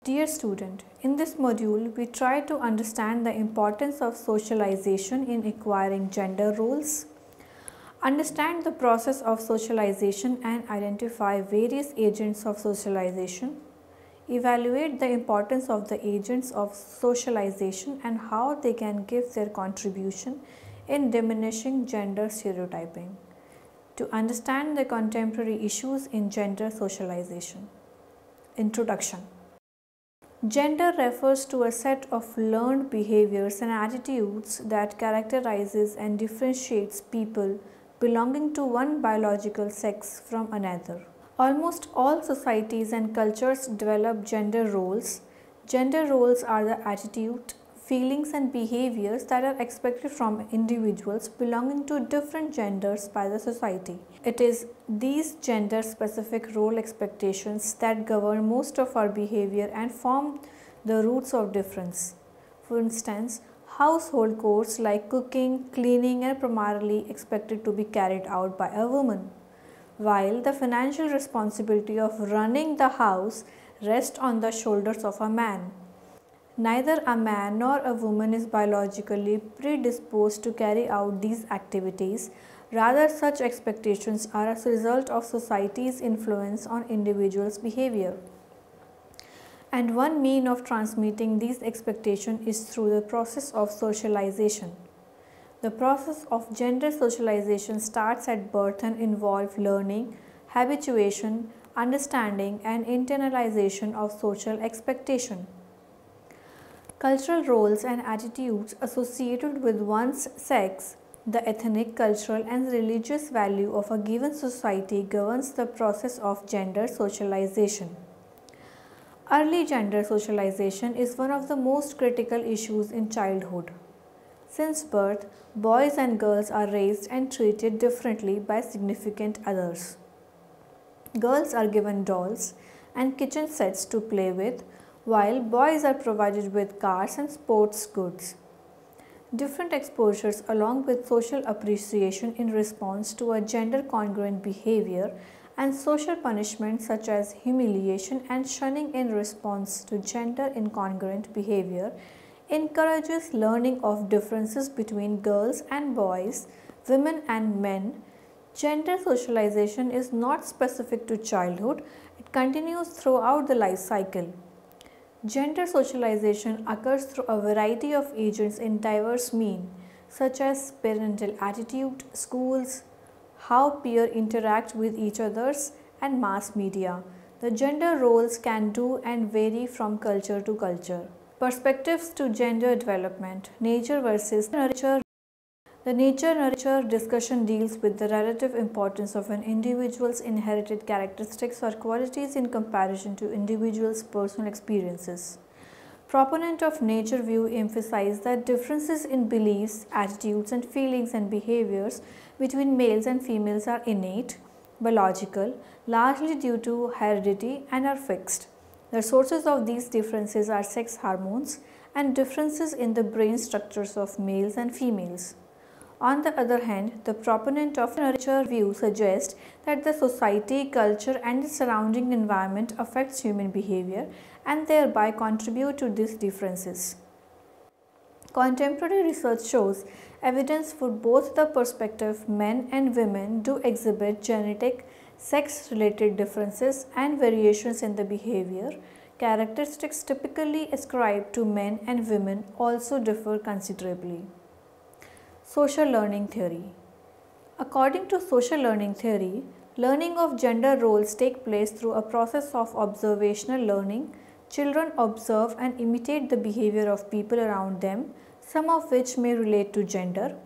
Dear student, in this module, we try to understand the importance of socialization in acquiring gender roles, understand the process of socialization and identify various agents of socialization, evaluate the importance of the agents of socialization and how they can give their contribution in diminishing gender stereotyping, to understand the contemporary issues in gender socialization. Introduction. Gender refers to a set of learned behaviors and attitudes that characterizes and differentiates people belonging to one biological sex from another. Almost all societies and cultures develop gender roles. Gender roles are the attitude, feelings and behaviors that are expected from individuals belonging to different genders by the society. It is these gender-specific role expectations that govern most of our behavior and form the roots of difference. For instance, household chores like cooking, cleaning are primarily expected to be carried out by a woman, while the financial responsibility of running the house rests on the shoulders of a man. Neither a man nor a woman is biologically predisposed to carry out these activities. Rather, such expectations are a result of society's influence on individuals' behavior. And one mean of transmitting these expectations is through the process of socialization. The process of gender socialization starts at birth and involves learning, habituation, understanding, and internalization of social expectation. Cultural roles and attitudes associated with one's sex, the ethnic, cultural and religious value of a given society governs the process of gender socialization. Early gender socialization is one of the most critical issues in childhood. Since birth, boys and girls are raised and treated differently by significant others. Girls are given dolls and kitchen sets to play with, while boys are provided with cars and sports goods. Different exposures along with social appreciation in response to a gender congruent behavior and social punishment such as humiliation and shunning in response to gender incongruent behavior encourages learning of differences between girls and boys, women and men. Gender socialization is not specific to childhood, it continues throughout the life cycle. Gender socialization occurs through a variety of agents in diverse means, such as parental attitude, schools, how peers interact with each other, and mass media. The gender roles can do and vary from culture to culture. Perspectives to gender development, nature versus nurture. The nature-nurture discussion deals with the relative importance of an individual's inherited characteristics or qualities in comparison to individuals' personal experiences. Proponents of nature view emphasize that differences in beliefs, attitudes and feelings and behaviors between males and females are innate, biological, largely due to heredity and are fixed. The sources of these differences are sex hormones and differences in the brain structures of males and females. On the other hand, the proponent of nurture view suggests that the society, culture and the surrounding environment affects human behavior and thereby contribute to these differences. Contemporary research shows evidence for both the perspective men and women do exhibit genetic, sex-related differences and variations in the behavior. Characteristics typically ascribed to men and women also differ considerably. Social learning theory. According to social learning theory, learning of gender roles take place through a process of observational learning. Children observe and imitate the behavior of people around them, some of which may relate to gender.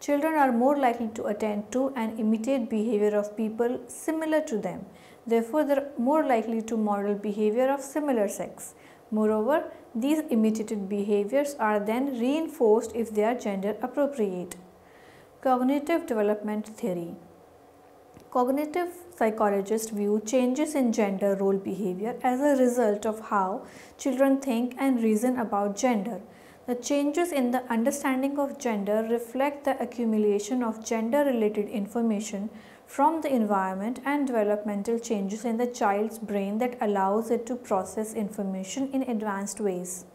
Children are more likely to attend to and imitate behavior of people similar to them. Therefore, they are more likely to model behavior of similar sex. Moreover, these imitated behaviors are then reinforced if they are gender appropriate. Cognitive development theory. Cognitive psychologists view changes in gender role behavior as a result of how children think and reason about gender. The changes in the understanding of gender reflect the accumulation of gender related information from the environment and developmental changes in the child's brain that allows it to process information in advanced ways.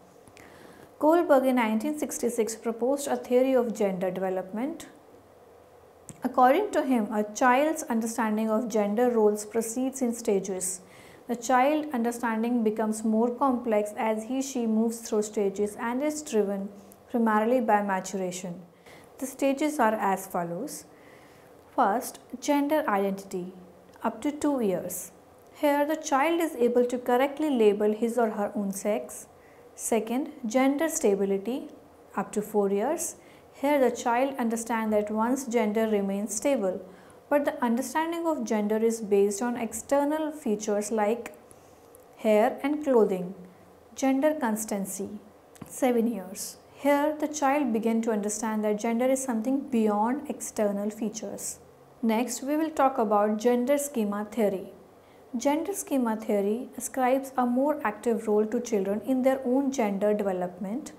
Kohlberg in 1966 proposed a theory of gender development. According to him, a child's understanding of gender roles proceeds in stages. The child understanding becomes more complex as he/she moves through stages and is driven primarily by maturation. The stages are as follows. First, gender identity, up to 2 years. Here, the child is able to correctly label his or her own sex. Second, gender stability, up to 4 years. Here, the child understands that one's gender remains stable, but the understanding of gender is based on external features like hair and clothing. Gender constancy, 7 years. Here, the child begins to understand that gender is something beyond external features. Next, we will talk about gender schema theory. Gender schema theory ascribes a more active role to children in their own gender development.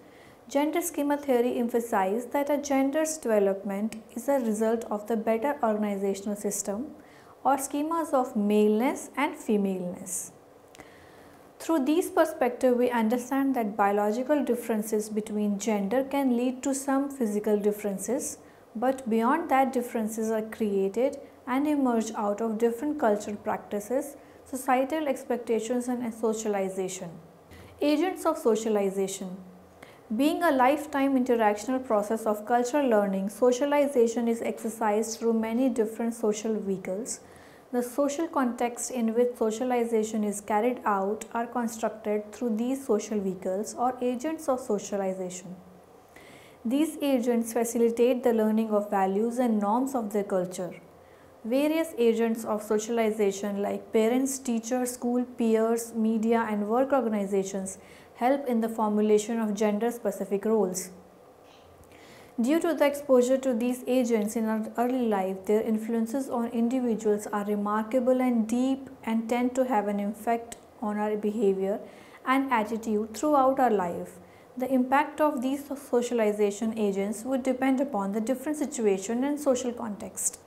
Gender schema theory emphasizes that a gender's development is a result of the better organizational system or schemas of maleness and femaleness. Through these perspectives, we understand that biological differences between gender can lead to some physical differences, but beyond that, differences are created and emerge out of different cultural practices, societal expectations, and socialization. Agents of socialization. Being a lifetime interactional process of cultural learning, socialization is exercised through many different social vehicles. The social context in which socialization is carried out are constructed through these social vehicles or agents of socialization. These agents facilitate the learning of values and norms of their culture. Various agents of socialization like parents, teachers, school, peers, media, and work organizations help in the formulation of gender-specific roles. Due to the exposure to these agents in our early life, their influences on individuals are remarkable and deep and tend to have an effect on our behavior and attitude throughout our life. The impact of these socialization agents would depend upon the different situation and social context.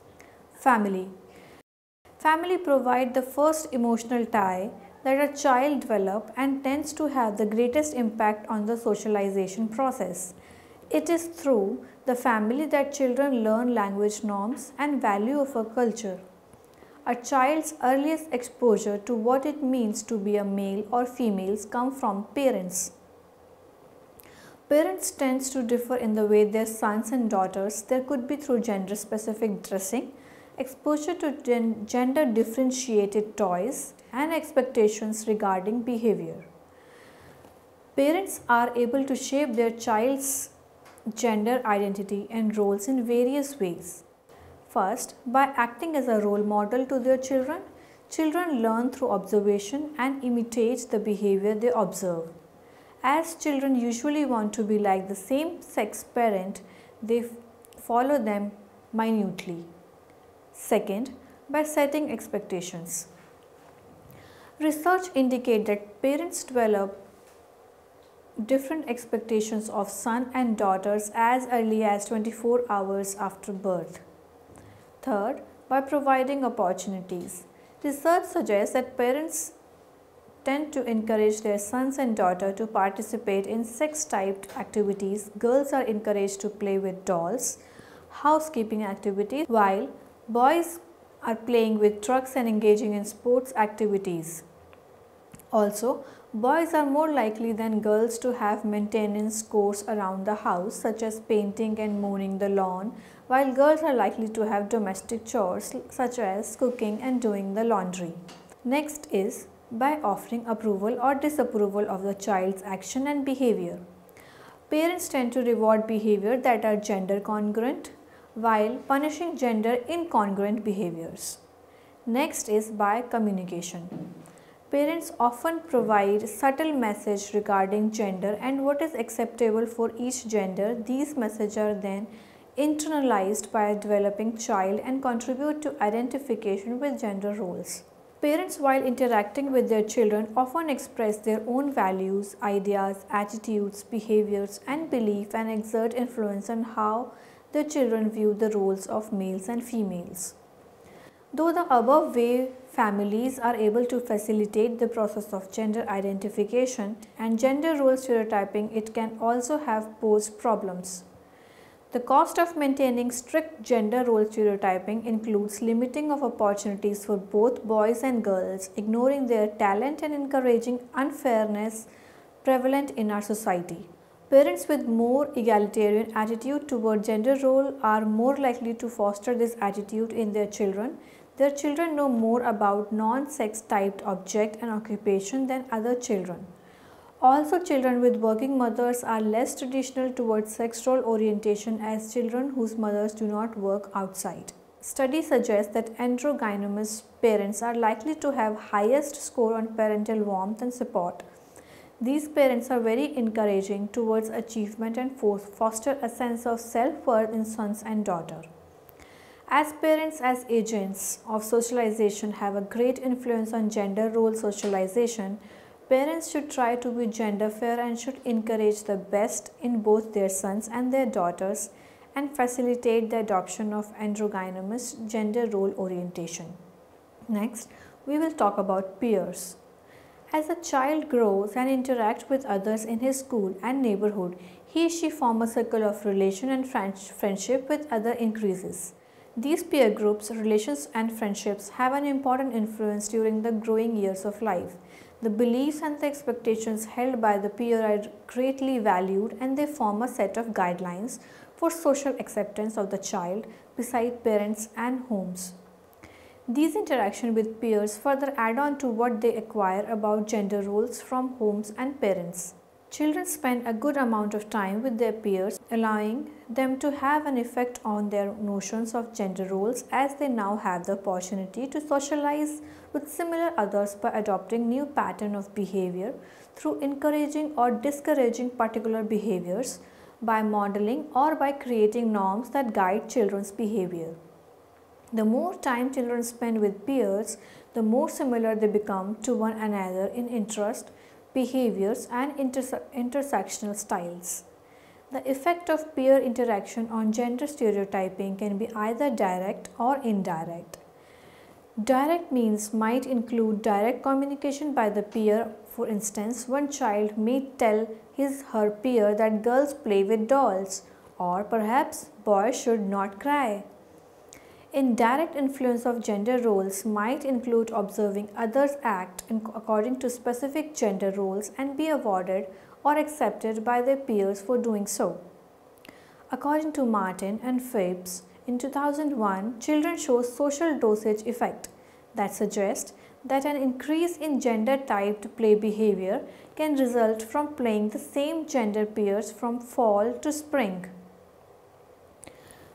Family. Family provide the first emotional tie that a child develops and tends to have the greatest impact on the socialization process. It is through the family that children learn language norms and value of a culture. A child's earliest exposure to what it means to be a male or female comes from parents. Parents tend to differ in the way their sons and daughters. There could be through gender-specific dressing, exposure to gender differentiated toys, and expectations regarding behavior. Parents are able to shape their child's gender identity and roles in various ways. First, by acting as a role model to their children, children learn through observation and imitate the behavior they observe. As children usually want to be like the same sex parent, they follow them minutely. Second, by setting expectations. Research indicates that parents develop different expectations of sons and daughters as early as 24 hours after birth. Third, by providing opportunities. Research suggests that parents tend to encourage their sons and daughters to participate in sex-typed activities. Girls are encouraged to play with dolls, housekeeping activities, while boys are playing with trucks and engaging in sports activities. Also, boys are more likely than girls to have maintenance chores around the house such as painting and mowing the lawn, while girls are likely to have domestic chores such as cooking and doing the laundry. Next is by offering approval or disapproval of the child's action and behavior. Parents tend to reward behavior that are gender congruent while punishing gender incongruent behaviors. Next is by communication. Parents often provide subtle messages regarding gender and what is acceptable for each gender. These messages are then internalized by a developing child and contribute to identification with gender roles. Parents, while interacting with their children, often express their own values, ideas, attitudes, behaviors, and beliefs and exert influence on how their children view the roles of males and females. Though the above way families are able to facilitate the process of gender identification and gender role stereotyping, it can also have posed problems. The cost of maintaining strict gender role stereotyping includes limiting of opportunities for both boys and girls, ignoring their talent and encouraging unfairness prevalent in our society. Parents with more egalitarian attitude toward gender role are more likely to foster this attitude in their children. Their children know more about non-sex typed object and occupation than other children. Also, children with working mothers are less traditional towards sex role orientation as children whose mothers do not work outside. Studies suggest that androgynous parents are likely to have highest score on parental warmth and support. These parents are very encouraging towards achievement and foster a sense of self-worth in sons and daughters. As parents as agents of socialization have a great influence on gender role socialization, parents should try to be gender fair and should encourage the best in both their sons and their daughters and facilitate the adoption of androgynous gender role orientation. Next, we will talk about peers. As a child grows and interacts with others in his school and neighborhood, he/she forms a circle of relation and friendship with other increases. These peer groups, relations and friendships have an important influence during the growing years of life. The beliefs and the expectations held by the peer are greatly valued and they form a set of guidelines for social acceptance of the child beside parents and homes. These interactions with peers further add on to what they acquire about gender roles from homes and parents. Children spend a good amount of time with their peers, allowing them to have an effect on their notions of gender roles as they now have the opportunity to socialize with similar others by adopting new pattern of behavior through encouraging or discouraging particular behaviors, by modeling or by creating norms that guide children's behavior. The more time children spend with peers, the more similar they become to one another in interest, behaviors and intersectional styles. The effect of peer interaction on gender stereotyping can be either direct or indirect. Direct means might include direct communication by the peer. For instance, one child may tell his/her peer that girls play with dolls, or perhaps boys should not cry. Indirect influence of gender roles might include observing others act according to specific gender roles and be awarded or accepted by their peers for doing so. According to Martin and Phipps, in 2001, children show social dosage effect that suggests that an increase in gender-typed play behavior can result from playing the same gender peers from fall to spring.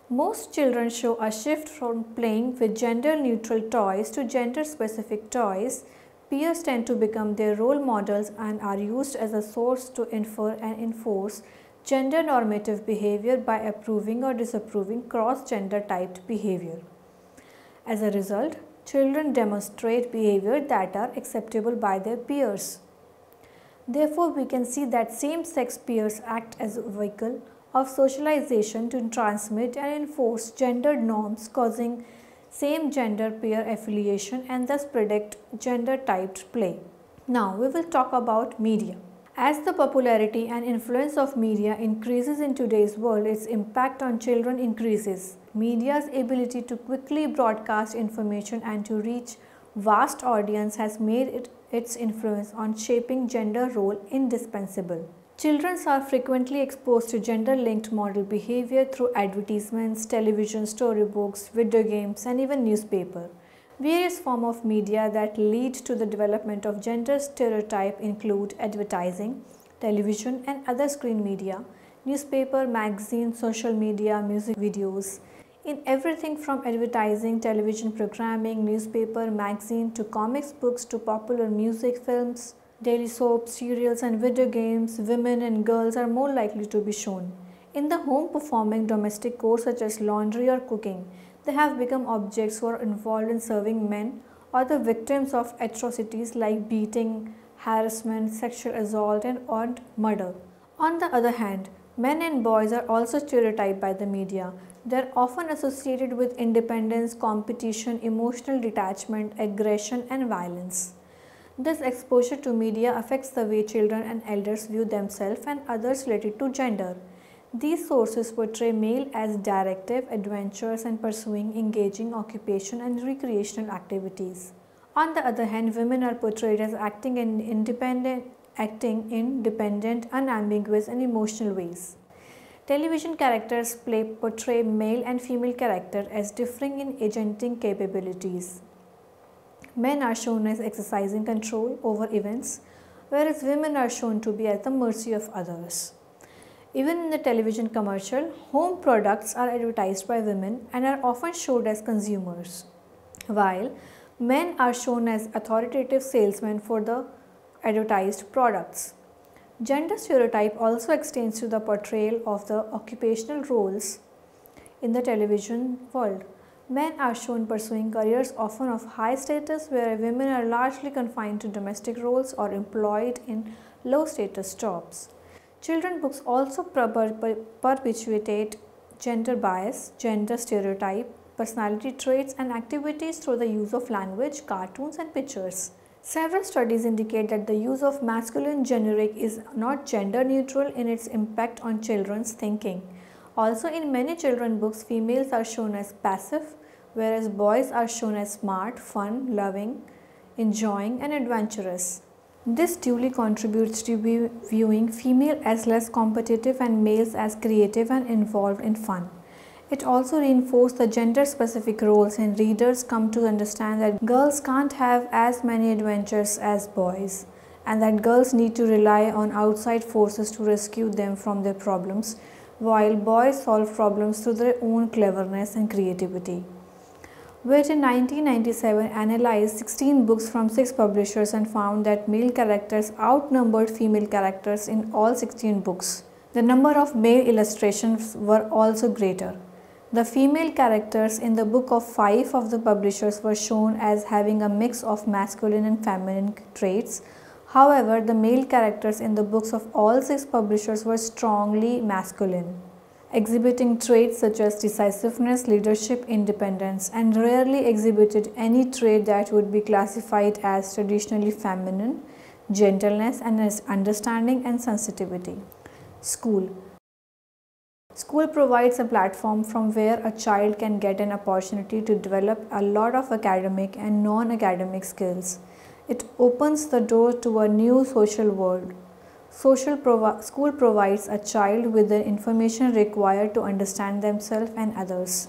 Most children show a shift from playing with gender-neutral toys to gender-specific toys. Peers tend to become their role models and are used as a source to infer and enforce gender-normative behavior by approving or disapproving cross-gender typed behavior. As a result, children demonstrate behavior that are acceptable by their peers. Therefore, we can see that same-sex peers act as a vehicle of socialization to transmit and enforce gendered norms, causing same gender peer affiliation and thus predict gender typed play. Now we will talk about media. As the popularity and influence of media increases in today's world, its impact on children increases. Media's ability to quickly broadcast information and to reach vast audience has made its influence on shaping gender role indispensable. Children are frequently exposed to gender-linked model behavior through advertisements, television, storybooks, video games, and even newspaper. Various forms of media that lead to the development of gender stereotype include advertising, television, and other screen media, newspaper, magazine, social media, music videos. In everything from advertising, television programming, newspaper, magazine to comics books to popular music, films, daily soaps, serials and video games, women and girls are more likely to be shown. In the home, performing domestic chores such as laundry or cooking, they have become objects who are involved in serving men or the victims of atrocities like beating, harassment, sexual assault and murder. On the other hand, Men and boys are also stereotyped by the media. They are often associated with independence, competition, emotional detachment, aggression, and violence. This exposure to media affects the way children and elders view themselves and others related to gender. These sources portray male as directive, adventurous, and pursuing engaging occupation and recreational activities. On the other hand, women are portrayed as acting in dependent, unambiguous, and emotional ways. Television characters portray male and female characters as differing in agenting capabilities. Men are shown as exercising control over events, whereas women are shown to be at the mercy of others. Even in the television commercial, home products are advertised by women and are often showed as consumers, while men are shown as authoritative salesmen for the advertised products. Gender stereotype also extends to the portrayal of the occupational roles in the television world. Men are shown pursuing careers often of high status, where women are largely confined to domestic roles or employed in low status jobs. Children books also perpetuate gender bias, gender stereotype, personality traits, and activities through the use of language, cartoons, and pictures. Several studies indicate that the use of masculine generic is not gender neutral in its impact on children's thinking. Also, in many children books, females are shown as passive, whereas boys are shown as smart, fun, loving, enjoying, and adventurous. This duly contributes to viewing female as less competitive and males as creative and involved in fun. It also reinforces the gender-specific roles, and readers come to understand that girls can't have as many adventures as boys, and that girls need to rely on outside forces to rescue them from their problems, while boys solve problems through their own cleverness and creativity. Which in 1997 analyzed 16 books from 6 publishers and found that male characters outnumbered female characters in all 16 books. The number of male illustrations were also greater. The female characters in the book of 5 of the publishers were shown as having a mix of masculine and feminine traits. However, the male characters in the books of all 6 publishers were strongly masculine, exhibiting traits such as decisiveness, leadership, independence, and rarely exhibited any trait that would be classified as traditionally feminine, gentleness, and as understanding and sensitivity. School provides a platform from where a child can get an opportunity to develop a lot of academic and non-academic skills. It opens the door to a new social world. School provides a child with the information required to understand themselves and others.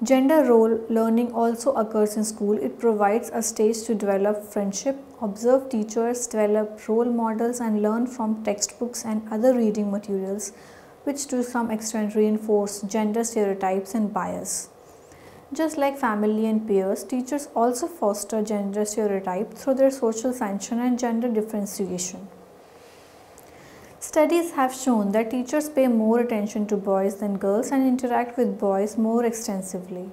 Gender role learning also occurs in school. It provides a stage to develop friendship, observe teachers, develop role models, and learn from textbooks and other reading materials, which to some extent reinforce gender stereotypes and bias. Just like family and peers, teachers also foster gender stereotype through their social sanction and gender differentiation. Studies have shown that teachers pay more attention to boys than girls and interact with boys more extensively.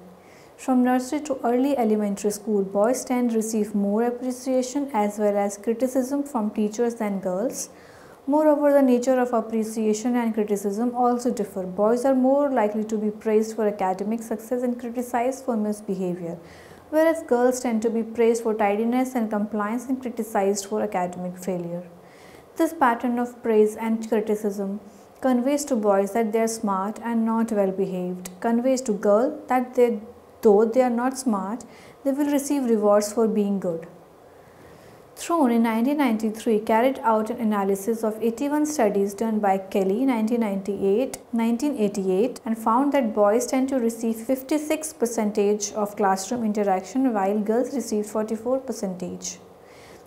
From nursery to early elementary school, boys tend to receive more appreciation as well as criticism from teachers than girls. Moreover, the nature of appreciation and criticism also differ. Boys are more likely to be praised for academic success and criticized for misbehavior, whereas girls tend to be praised for tidiness and compliance and criticized for academic failure. This pattern of praise and criticism conveys to boys that they are smart and not well behaved, conveys to girls that though they are not smart, they will receive rewards for being good. Throne in 1993 carried out an analysis of 81 studies done by Kelly 1988 and found that boys tend to receive 56% of classroom interaction while girls received 44%.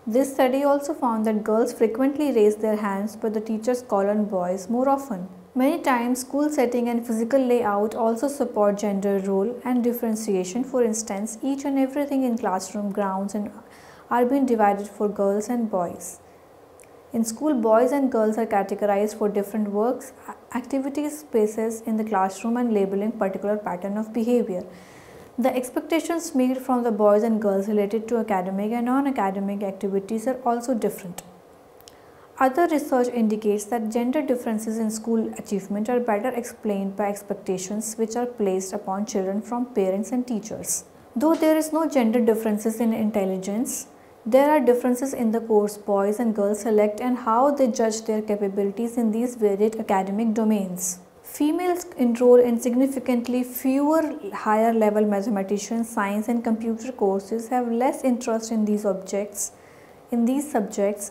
This study also found that girls frequently raise their hands but the teachers call on boys more often. Many times, school setting and physical layout also support gender role and differentiation. For instance, each and everything in classroom grounds and are being divided for girls and boys. In school, boys and girls are categorized for different works, activities, spaces in the classroom and labeling particular pattern of behavior. The expectations made from the boys and girls related to academic and non-academic activities are also different. Other research indicates that gender differences in school achievement are better explained by expectations which are placed upon children from parents and teachers. Though there is no gender differences in intelligence, there are differences in the course boys and girls select and how they judge their capabilities in these varied academic domains. Females enroll in significantly fewer higher level mathematicians, science and computer courses, have less interest in these subjects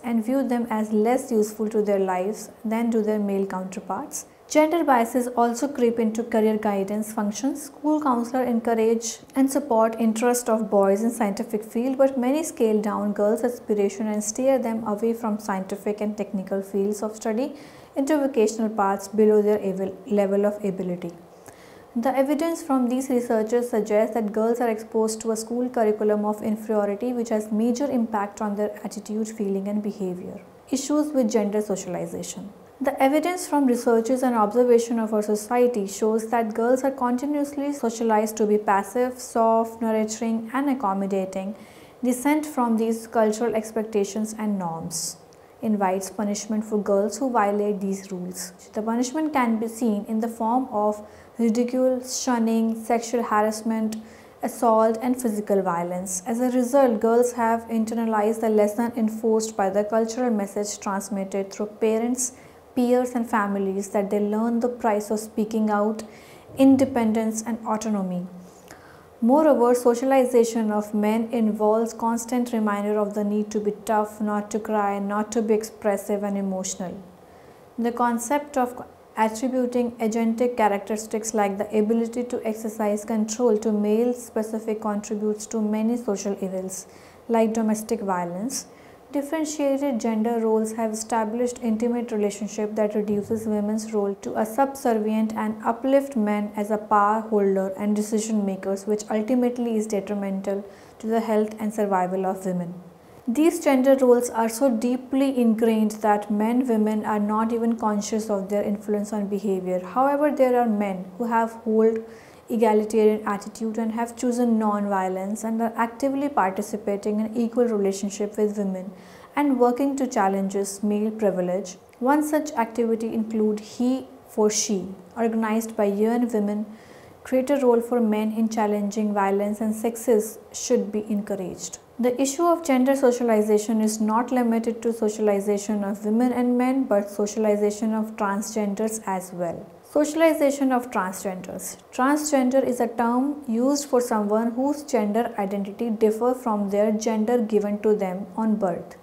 and view them as less useful to their lives than do their male counterparts. Gender biases also creep into career guidance functions. School counselors encourage and support interest of boys in scientific field, but many scale down girls' aspiration and steer them away from scientific and technical fields of study into vocational paths below their level of ability. The evidence from these researchers suggests that girls are exposed to a school curriculum of inferiority which has major impact on their attitude, feeling and behavior. Issues with gender socialization. The evidence from researches and observation of our society shows that girls are continuously socialized to be passive, soft, nurturing and accommodating. Dissent from these cultural expectations and norms invites punishment for girls who violate these rules. The punishment can be seen in the form of ridicule, shunning, sexual harassment, assault and physical violence. As a result, girls have internalized the lesson enforced by the cultural message transmitted through parents, peers and families that they learn the price of speaking out, independence and autonomy. Moreover, socialization of men involves constant reminder of the need to be tough, not to cry, not to be expressive and emotional. The concept of attributing agentic characteristics like the ability to exercise control to males specific contributes to many social evils like domestic violence. Differentiated gender roles have established intimate relationship that reduces women's role to a subservient and uplift men as a power holder and decision makers, which ultimately is detrimental to the health and survival of women. These gender roles are so deeply ingrained that women are not even conscious of their influence on behavior. However, there are men who have hold egalitarian attitude and have chosen non-violence and are actively participating in equal relationship with women and working to challenges male privilege. One such activity include He for She, organized by young women, create a role for men in challenging violence and sexism should be encouraged. The issue of gender socialization is not limited to socialization of women and men but socialization of transgenders as well. Socialization of transgenders. Transgender is a term used for someone whose gender identity differs from their gender given to them on birth.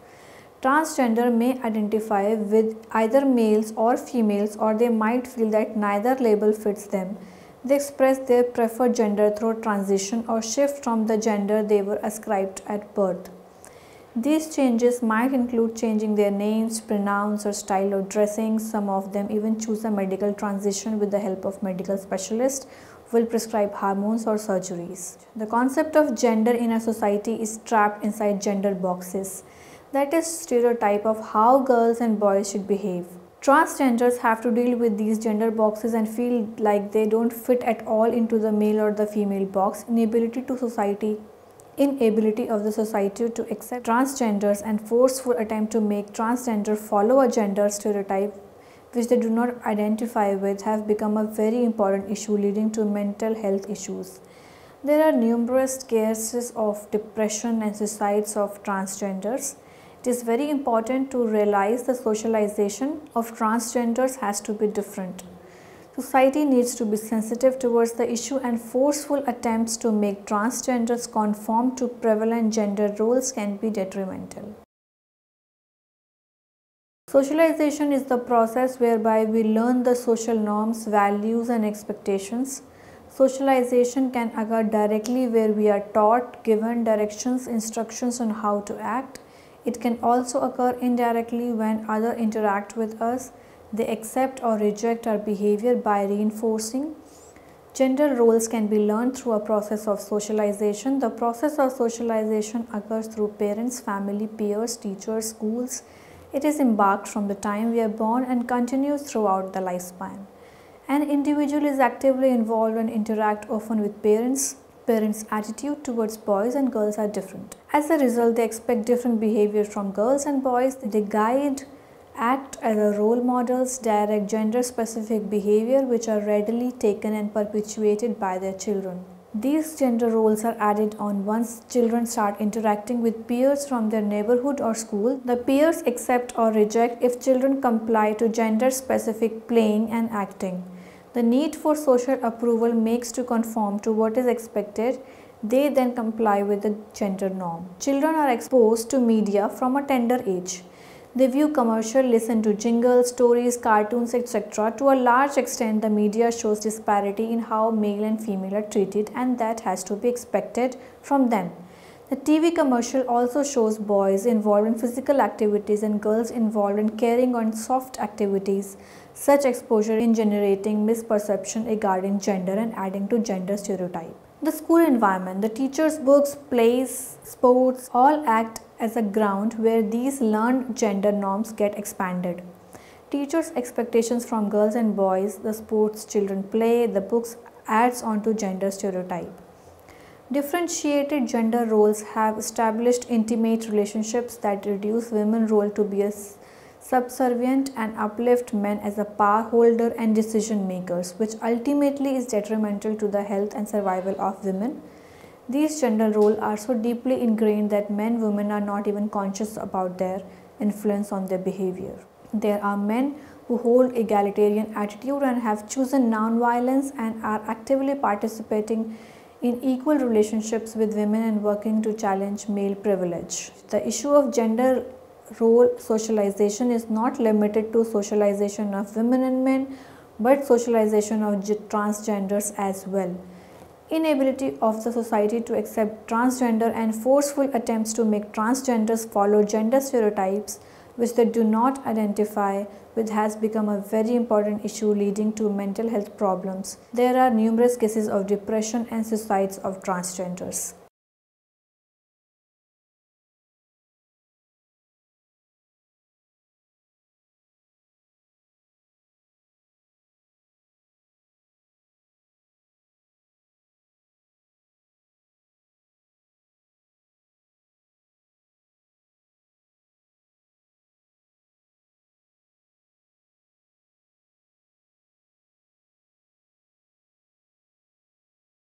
Transgender may identify with either males or females, or they might feel that neither label fits them. They express their preferred gender through transition or shift from the gender they were ascribed at birth. These changes might include changing their names, pronouns, or style of dressing. Some of them even choose a medical transition with the help of medical specialists who will prescribe hormones or surgeries. The concept of gender in a society is trapped inside gender boxes. That is stereotype of how girls and boys should behave. Transgenders have to deal with these gender boxes and feel like they don't fit at all into the male or the female box. Inability of the society to accept transgenders and forceful attempt to make transgender follow a gender stereotype which they do not identify with have become a very important issue leading to mental health issues. There are numerous cases of depression and suicides of transgenders. It is very important to realize the socialization of transgenders has to be different. Society needs to be sensitive towards the issue, and forceful attempts to make transgenders conform to prevalent gender roles can be detrimental. Socialization is the process whereby we learn the social norms, values and expectations. Socialization can occur directly where we are taught, given directions, instructions on how to act. It can also occur indirectly when others interact with us. They accept or reject our behavior by reinforcing. Gender roles can be learned through a process of socialization. The process of socialization occurs through parents, family, peers, teachers, schools. It is embarked from the time we are born and continues throughout the lifespan. An individual is actively involved and interact often with parents. Parents' attitude towards boys and girls are different. As a result, they expect different behavior from girls and boys. They guide act as a role models, direct gender-specific behavior which are readily taken and perpetuated by their children. These gender roles are added on once children start interacting with peers from their neighborhood or school. The peers accept or reject if children comply to gender-specific playing and acting. The need for social approval makes to conform to what is expected. They then comply with the gender norm. Children are exposed to media from a tender age. They view commercial, listen to jingles, stories, cartoons, etc. To a large extent, the media shows disparity in how male and female are treated, and that has to be expected from them. The TV commercial also shows boys involved in physical activities and girls involved in carrying on soft activities. Such exposure in generating misperception regarding gender and adding to gender stereotype. The school environment, the teachers' books, plays, sports all act as a ground where these learned gender norms get expanded. Teachers' expectations from girls and boys, the sports children play, the books adds on to gender stereotype. Differentiated gender roles have established intimate relationships that reduce women's role to be a subservient and uplift men as a power holder and decision makers, which ultimately is detrimental to the health and survival of women. These gender roles are so deeply ingrained that men and women are not even conscious about their influence on their behavior. There are men who hold egalitarian attitude and have chosen non-violence and are actively participating in equal relationships with women and working to challenge male privilege. The issue of gender role socialization is not limited to socialization of women and men, but socialization of transgenders as well. Inability of the society to accept transgender and forceful attempts to make transgenders follow gender stereotypes which they do not identify with has become a very important issue leading to mental health problems. There are numerous cases of depression and suicides of transgenders.